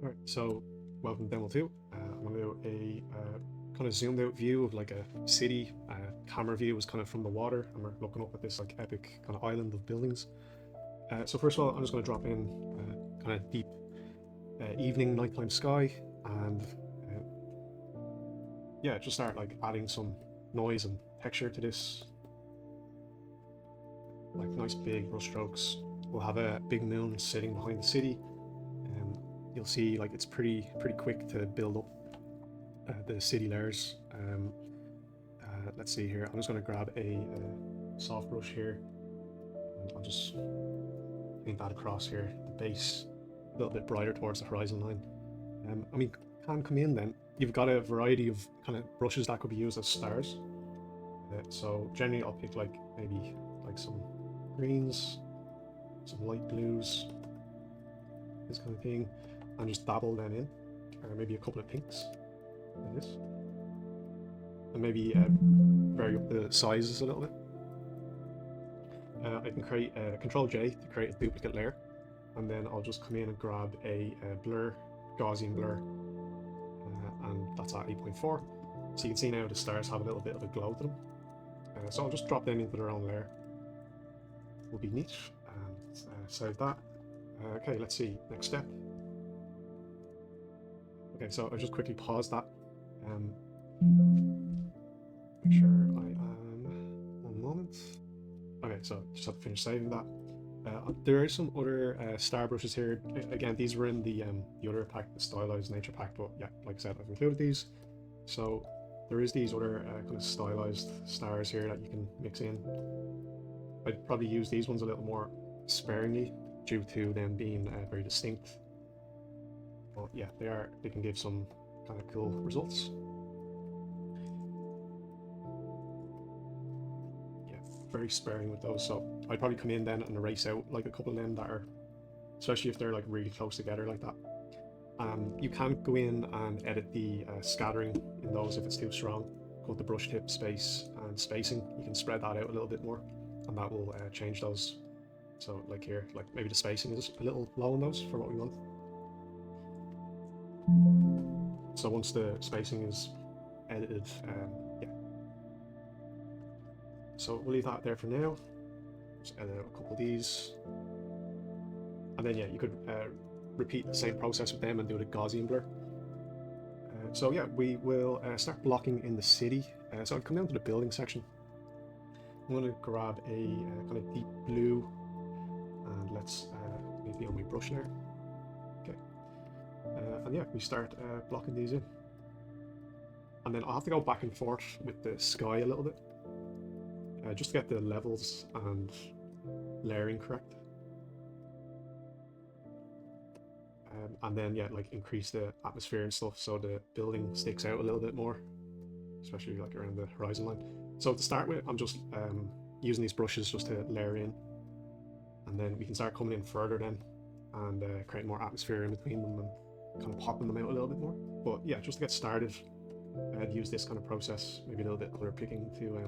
Alright, so welcome to demo 2. I'm going to do a kind of zoomed out view of like a city. Camera view is kind of from the water, and we're looking up at this like epic kind of island of buildings. So first of all, I'm just going to drop in kind of deep evening, nighttime sky, and yeah, just start like adding some noise and texture to this. Like nice big brush strokes. We'll have a big moon sitting behind the city. You'll see like it's pretty quick to build up the city layers. Let's see here. I'm just going to grab a soft brush here, and I'll just paint that across here. The base a little bit brighter towards the horizon line. And we can come in then. You've got a variety of kind of brushes that could be used as stars. So generally, I'll pick like maybe like some greens, some light blues, this kind of thing, and just dabble them in, or maybe a couple of pinks like this, and maybe vary up the sizes a little bit. I can create Control J to create a duplicate layer, and then I'll just come in and grab a blur, Gaussian blur, and that's at 8.4. So you can see now the stars have a little bit of a glow to them. So I'll just drop them into their own layer. Will be neat, and save that. Okay, let's see, next step. Okay, so I'll just quickly pause that. Make sure I am, one moment. Okay, so just have to finish saving that. There are some other star brushes here. Again, these were in the other pack, the stylized nature pack, but yeah, like I said, I've included these. So there is these other kind of stylized stars here that you can mix in. I'd probably use these ones a little more sparingly due to them being very distinct. But yeah, they can give some kind of cool results. Yeah, very sparing with those. So I'd probably come in then and erase out like a couple of them that are, especially if they're like really close together like that. You can go in and edit the scattering in those if it's too strong. Go to brush tip, space, and spacing. You can spread that out a little bit more, and that will change those. So like here, like maybe the spacing is a little low on those for what we want. So once the spacing is edited, yeah. So we'll leave that there for now. Just edit out a couple of these. And then yeah, you could repeat the same process with them and do the Gaussian blur. So yeah, we will start blocking in the city. So I'll come down to the building section. I'm going to grab a kind of deep blue, and let's maybe on my brush layer. Okay, and yeah, we start blocking these in, and then I'll have to go back and forth with the sky a little bit, just to get the levels and layering correct. And then yeah, like increase the atmosphere and stuff so the building sticks out a little bit more, especially like around the horizon line. So to start with, I'm just using these brushes just to layer in, and then we can start coming in further then and create more atmosphere in between them and kind of popping them out a little bit more. But yeah, just to get started, I'd use this kind of process, maybe a little bit color picking to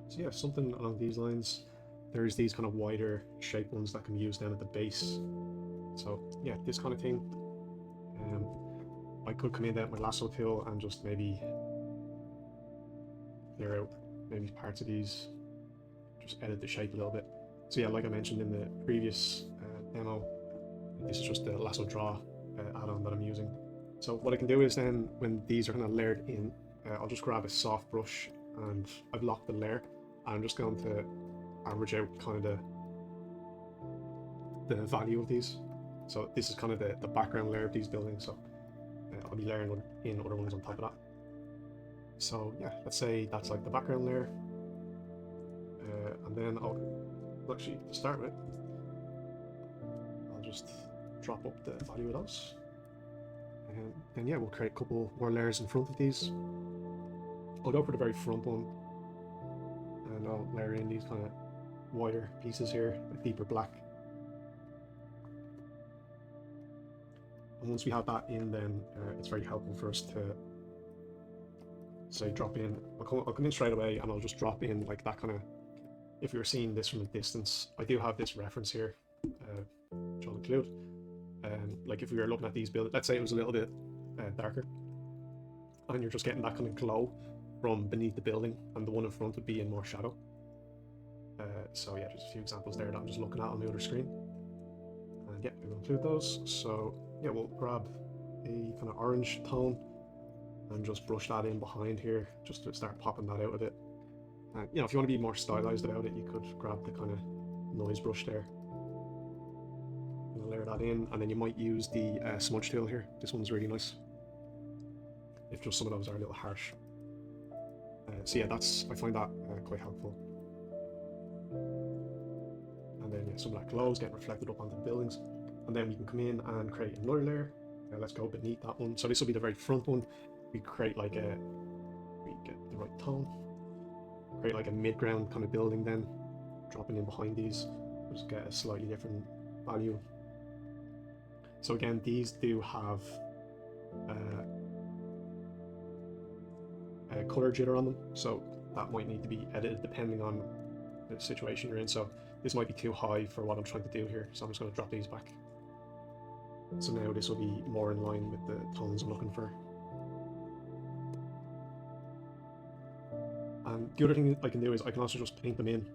so yeah, something along these lines. There's these kind of wider shape ones that can be used down at the base. So yeah, this kind of thing. I could come in there with my lasso tool and just maybe clear out maybe parts of these, just edit the shape a little bit. So yeah, like I mentioned in the previous demo, this is just the lasso draw add-on that I'm using. So what I can do is then, when these are kind of layered in, I'll just grab a soft brush, and I've locked the layer, and I'm just going to average out kind of the value of these. So this is kind of the background layer of these buildings, so I'll be layering in other ones on top of that. So yeah, let's say that's like the background layer, and then I'll actually, to start with, I'll just drop up the value of those, and then yeah, we'll create a couple more layers in front of these. I'll go for the very front one, and I'll layer in these kind of wider pieces here, a deeper black. And once we have that in, then it's very helpful for us to say drop in. I'll come in straight away, and I'll just drop in like that kind of. If you're seeing this from a distance, I do have this reference here, which I'll include. Like if we were looking at these buildings, let's say it was a little bit darker, and you're just getting that kind of glow from beneath the building, and the one in front would be in more shadow. So yeah, just a few examples there that I'm just looking at on the other screen. And yeah, we'll include those. So yeah, we'll grab a kind of orange tone and just brush that in behind here, just to start popping that out a bit. And you know, if you want to be more stylized about it, you could grab the kind of noise brush there and layer that in, and then you might use the smudge tool here. This one's really nice, if just some of those are a little harsh. So yeah, I find that quite helpful. And then yeah, some of that glow is getting reflected up onto the buildings, and then we can come in and create another layer. Let's go beneath that one. So this will be the very front one. We create like we get the right tone, create like a mid-ground kind of building, then dropping in behind these, just get a slightly different value. So again, these do have a color jitter on them, so that might need to be edited depending on the situation you're in. So this might be too high for what I'm trying to do here, so I'm just going to drop these back. So now this will be more in line with the tones I'm looking for. And the other thing I can do is I can also just paint them in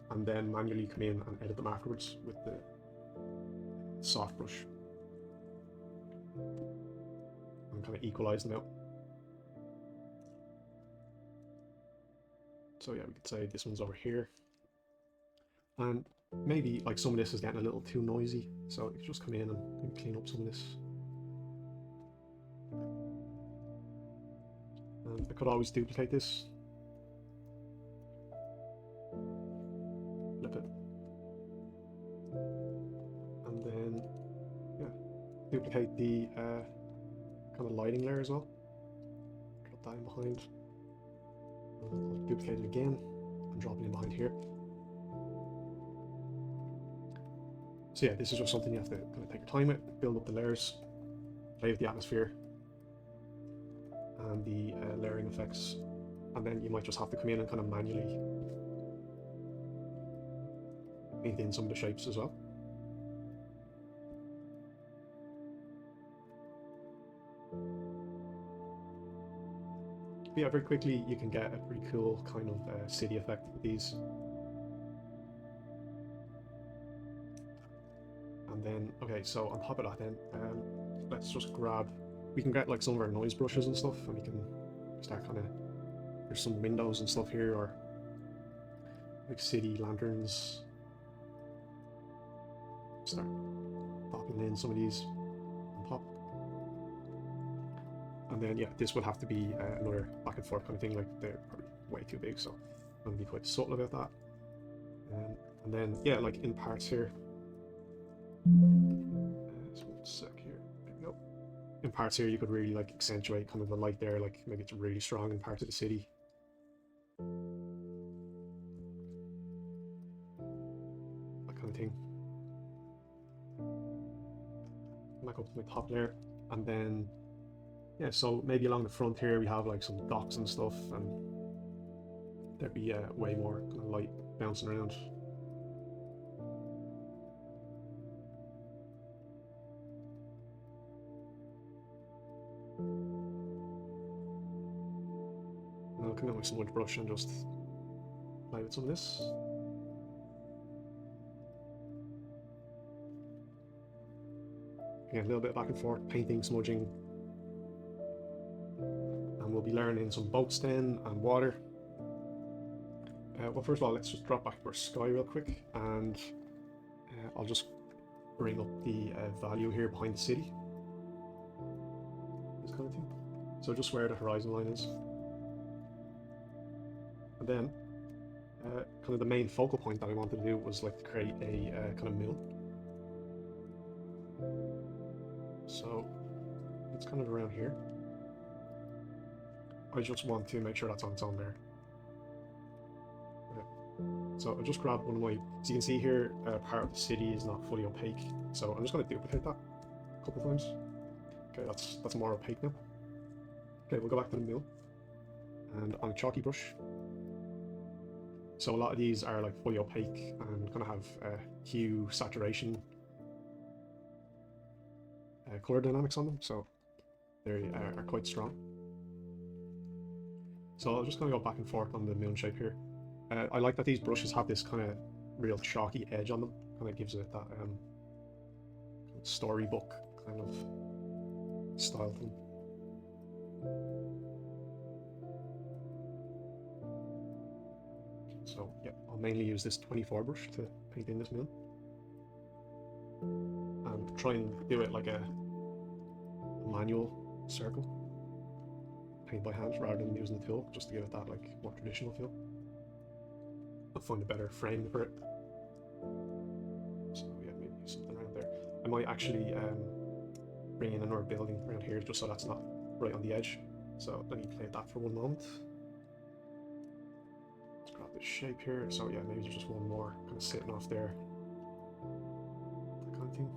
and then manually come in and edit them afterwards with the soft brush and kind of equalize them out. So yeah, we could say this one's over here, and maybe like some of this is getting a little too noisy, so you could just come in and clean up some of this. And I could always duplicate this, flip it, and then yeah, duplicate the kind of lighting layer as well. Drop that in behind. I'll duplicate it again and drop it in behind here. So yeah, this is just something you have to kind of take your time with, build up the layers, play with the atmosphere and the layering effects, and then you might just have to come in and kind of manually paint in some of the shapes as well. But yeah, very quickly you can get a pretty cool kind of city effect with these. And then, okay, so on top of that then, let's just grab, we can get like some of our noise brushes and stuff, and we can start kind of, there's some windows and stuff here, or like city lanterns. Start popping in some of these on top. And then yeah, this would have to be another back and forth kind of thing, like they're probably way too big, so I'm gonna be quite subtle about that. And then yeah, like in parts here, just one sec here, there we go. In parts here you could really like accentuate kind of the light there, like maybe it's really strong in parts of the city. That kind of thing. Back up to my top layer, and then yeah, so maybe along the front here we have like some docks and stuff, and there'd be way more kind of light bouncing around. And I'll come in with some smudge brush and just play with some of this. Again, a little bit back and forth, painting, smudging. And we'll be layering in some boats then, and water. Well, first of all, let's just drop back to our sky real quick, and I'll just bring up the value here behind the city. This kind of thing. So just where the horizon line is. And then, kind of the main focal point that I wanted to do was like to create a kind of moon. So it's kind of around here. I just want to make sure that's on its own there. Okay. So I'll just grab one of my, so you can see here, part of the city is not fully opaque. So I'm just going to duplicate that a couple of times. Okay, that's more opaque now. Okay, we'll go back to the mill and on a chalky brush. So a lot of these are like fully opaque and kind of have hue, saturation. color dynamics on them, so they are quite strong. So I'm just going to go back and forth on the moon shape here. I like that these brushes have this kind of real chalky edge on them. Kind of gives it that storybook kind of style to them. So yeah, I'll mainly use this 24 brush to paint in this moon. And try and do it like a manual circle. Paint by hand rather than using the tool, just to give it that like more traditional feel. I'll find a better frame for it. So yeah, maybe something around there. I might actually bring in another building around here just so that's not right on the edge. So let me play that for one moment. Let's grab this shape here. So yeah, maybe there's just one more kind of sitting off there. That kind of thing.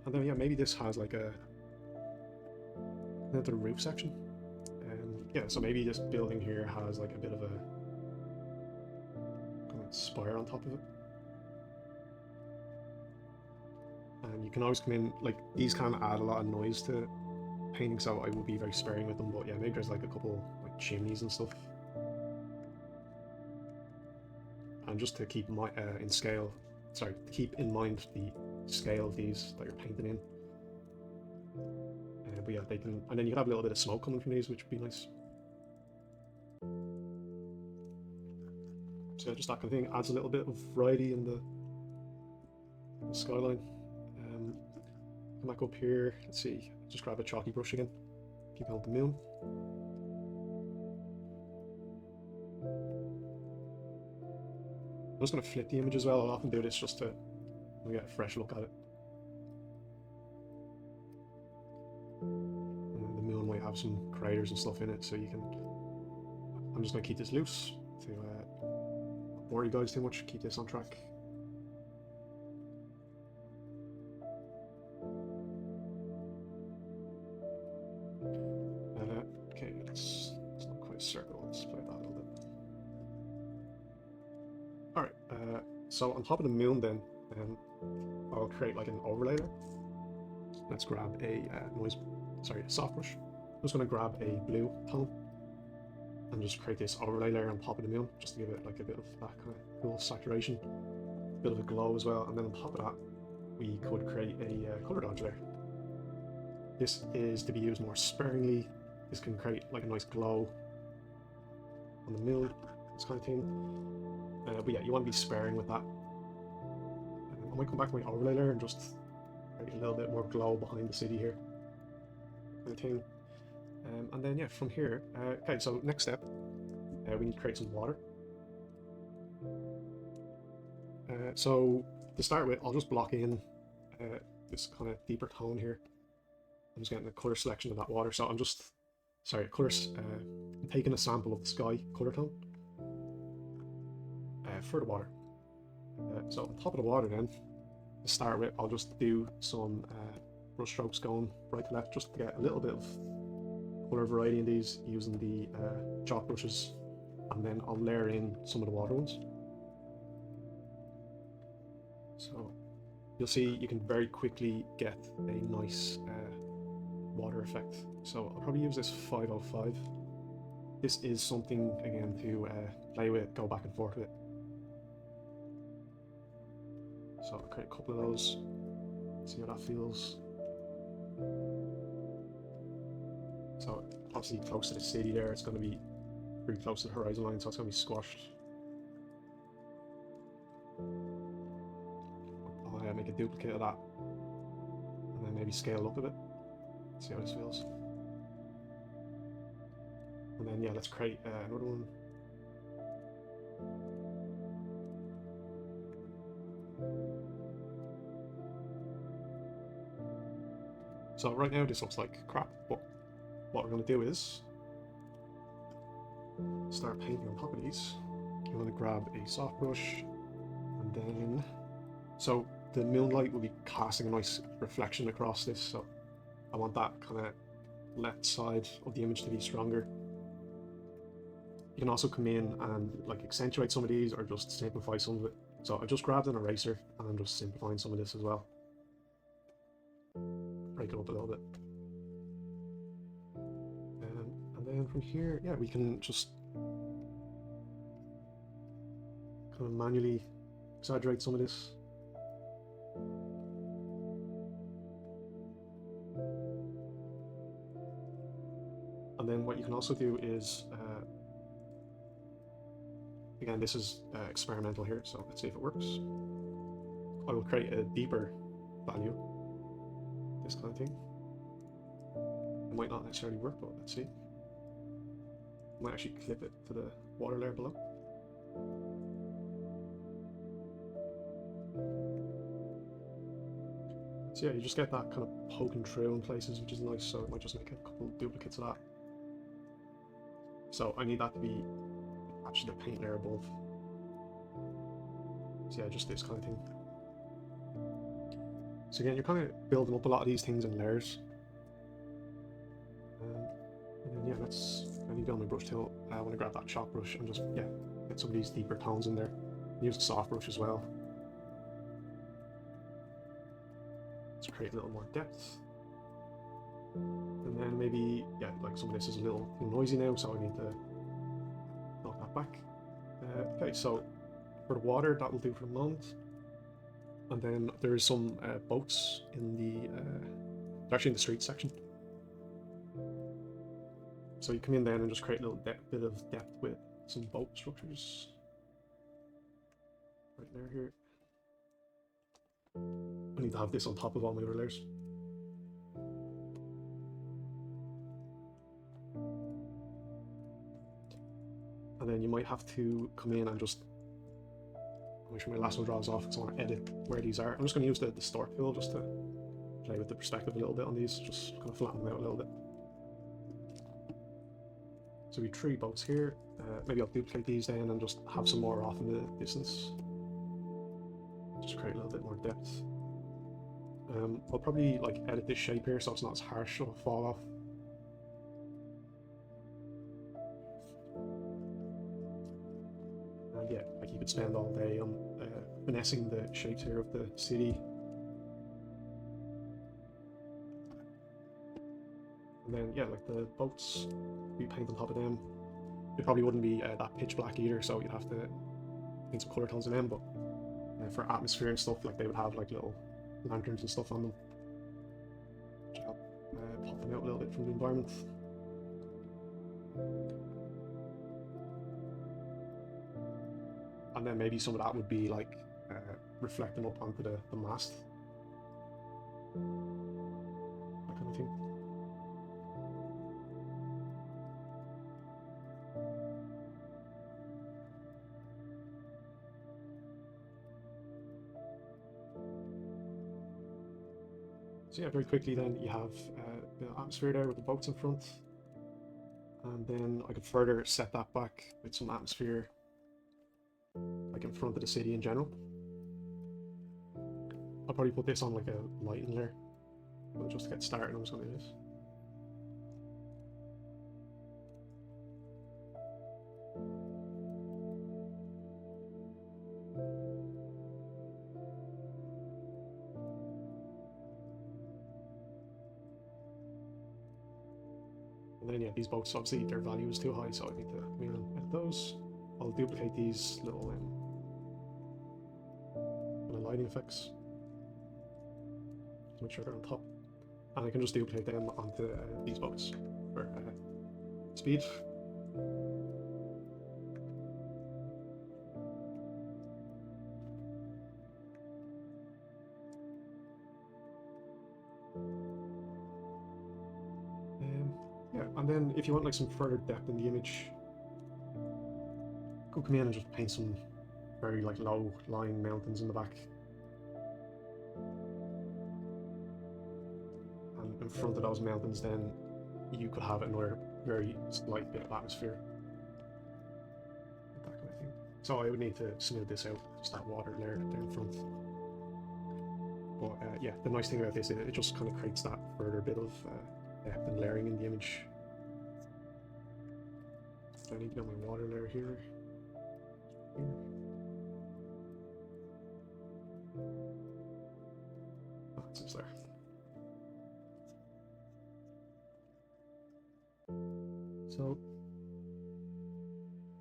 And then yeah, maybe this has like another roof section. Yeah, so maybe this building here has like a bit of a kind of spire on top of it. And you can always come in, like these can add a lot of noise to painting, so I will be very sparing with them, but yeah, maybe there's like a couple like chimneys and stuff. And just to keep my keep in mind the scale of these that you're painting in. But yeah, they can, and then you can have a little bit of smoke coming from these, which would be nice. So just that kind of thing adds a little bit of variety in the skyline. Come back up here, let's see, just grab a chalky brush again, keep on the moon. I'm just going to flip the image as well. I'll often do this just to get a fresh look at it. And the moon might have some craters and stuff in it, so you can... I'm just going to keep this loose to not bore you guys too much, keep this on track. Okay, it's not quite a circle, let's play that a little bit. Alright, so on top of the moon then, I'll create like an overlay there. Let's grab a soft brush. I'm just going to grab a blue tone and just create this overlay layer on top of the moon, just to give it like a bit of that kind of cool saturation, a bit of a glow as well. And then on top of that, we could create a color dodge layer. This is to be used more sparingly. This can create like a nice glow on the moon, this kind of thing. But yeah, you want to be sparing with that. I might come back to my overlay layer and just create a little bit more glow behind the city here, kind of thing. And then yeah, from here, okay, so next step, we need to create some water. So to start with, I'll just block in this kind of deeper tone here. I'm just getting a color selection of that water. So I'm just, I'm taking a sample of the sky color tone for the water. So on top of the water then, to start with, I'll just do some brush strokes going right to left, just to get a little bit of color variety in these using the chalk brushes, and then I'll layer in some of the water ones. So you'll see you can very quickly get a nice water effect. So I'll probably use this 505. This is something again to play with, go back and forth with. So I'll create a couple of those, see how that feels. So obviously close to the city there, it's going to be pretty close to the horizon line, so it's going to be squashed. I'll make a duplicate of that, and then maybe scale up a bit, see how this feels. And then yeah, let's create another one. So right now this looks like crap, but what we're going to do is start painting on top of these. I'm going to grab a soft brush, and then, so the moonlight will be casting a nice reflection across this, so I want that kind of left side of the image to be stronger. You can also come in and like accentuate some of these, or just simplify some of it. So I've just grabbed an eraser and I'm just simplifying some of this as well. Break it up a little bit. And then from here, yeah, we can just kind of manually exaggerate some of this. And then what you can also do is, again, this is experimental here, so let's see if it works. I will create a deeper value, this kind of thing. It might not necessarily work, but let's see. I might actually clip it to the water layer below. So yeah, you just get that kind of poking through in places, which is nice, so I might just make a couple duplicates of that. So I need that to be attached to the paint layer above. So yeah, just this kind of thing. So again, you're kind of building up a lot of these things in layers. And then yeah, I need to be on my brush tool. I want to grab that chalk brush and just, yeah, get some of these deeper tones in there. Use the soft brush as well. Let's create a little more depth. And then maybe, yeah, like some of this is a little too noisy now, so I need to knock that back. Okay, so for the water, that will do for the moment. And then there is some boats in the, they're actually in the street section. So you come in there and just create a little bit of depth with some boat structures. Right there, here. I need to have this on top of all my other layers. And then you might have to come in and just make sure my lasso draws off because I want to edit where these are. I'm just going to use the distort tool just to play with the perspective a little bit on these, just kind of flatten them out a little bit. So we have 3 boats here. Maybe I'll duplicate these then and just have some more off in the distance. Just create a little bit more depth. I'll probably like edit this shape here so it's not as harsh of a fall off. And yeah, like you could spend all day on finessing the shapes here of the city. And then yeah, like the boats, we paint on top of them. It probably wouldn't be that pitch black either, so you'd have to paint some color tones in them, but for atmosphere and stuff, like they would have like little lanterns and stuff on them, which help pop them out a little bit from the environment. And then maybe some of that would be like reflecting up onto the mast, that kind of thing. So yeah, very quickly then you have the atmosphere there with the boats in front, and then I could further set that back with some atmosphere like in front of the city in general. I'll probably put this on like a lighting layer, but just to get started I'm just going to do this. And then yeah, these boats, obviously their value is too high, so I need to come in and edit those. I'll duplicate these little lighting effects to make sure they're on top. And I can just duplicate them onto these boats for speed. Yeah, and then if you want like some further depth in the image, go come in and just paint some very like low lying mountains in the back. And in front of those mountains then you could have another very slight bit of atmosphere. That kind of thing. So I would need to smooth this out, just that water layer there in front. But yeah, the nice thing about this is it just kind of creates that further bit of depth and layering in the image. So I need to get my water layer here. Oh, it seems there. So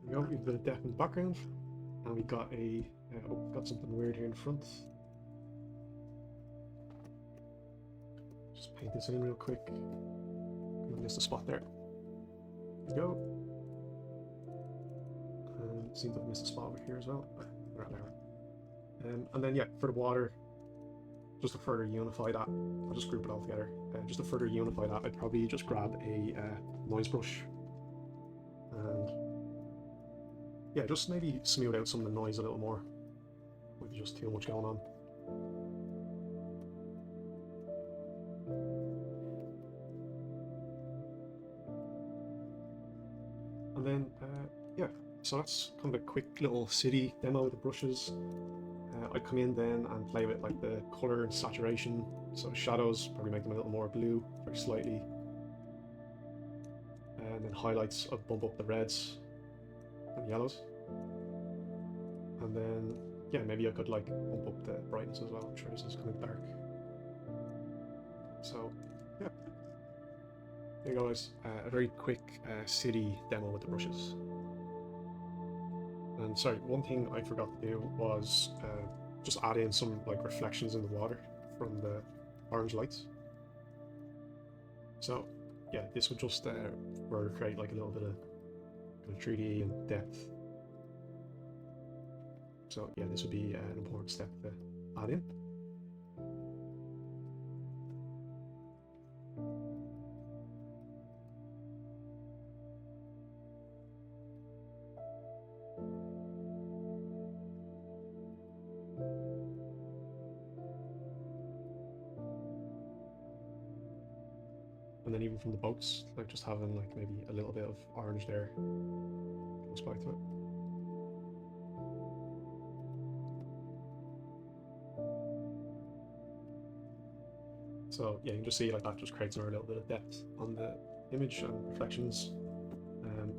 there we go. We've a bit of depth in the background, and we've got a got something weird here in front. Just paint this in real quick. Miss the spot there. There we go. And it seems I've missed a spot over here as well. Right there. And then yeah, for the water, just to further unify that, I'll just group it all together. Just to further unify that, I'd probably just grab a noise brush and yeah, just maybe smooth out some of the noise a little more. Might be just too much going on. And then yeah, so that's kind of a quick little city demo with the brushes. I'd come in then and play with like the color and saturation. So shadows, probably make them a little more blue, very slightly. And then highlights, I'd bump up the reds and yellows. And then, yeah, maybe I could like bump up the brightness as well. I'm sure this is kind of dark. So, yeah. There you go, guys. A very quick city demo with the brushes. And sorry, one thing I forgot to do was just add in some like reflections in the water from the orange lights. So yeah, this would just further create like a little bit of kind of 3D and depth. So yeah, this would be an important step to add in. And then even from the boats, like just having like maybe a little bit of orange there close by to it. So yeah, you can just see like that just creates another little bit of depth on the image and reflections. And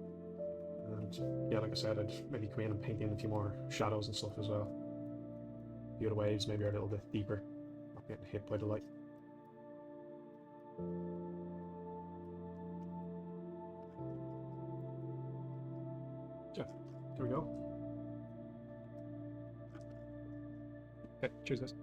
yeah, like I said, I'd maybe come in and paint in a few more shadows and stuff as well. A few of the waves maybe are a little bit deeper, not getting hit by the light. Yeah, there we go. Okay, cheers guys.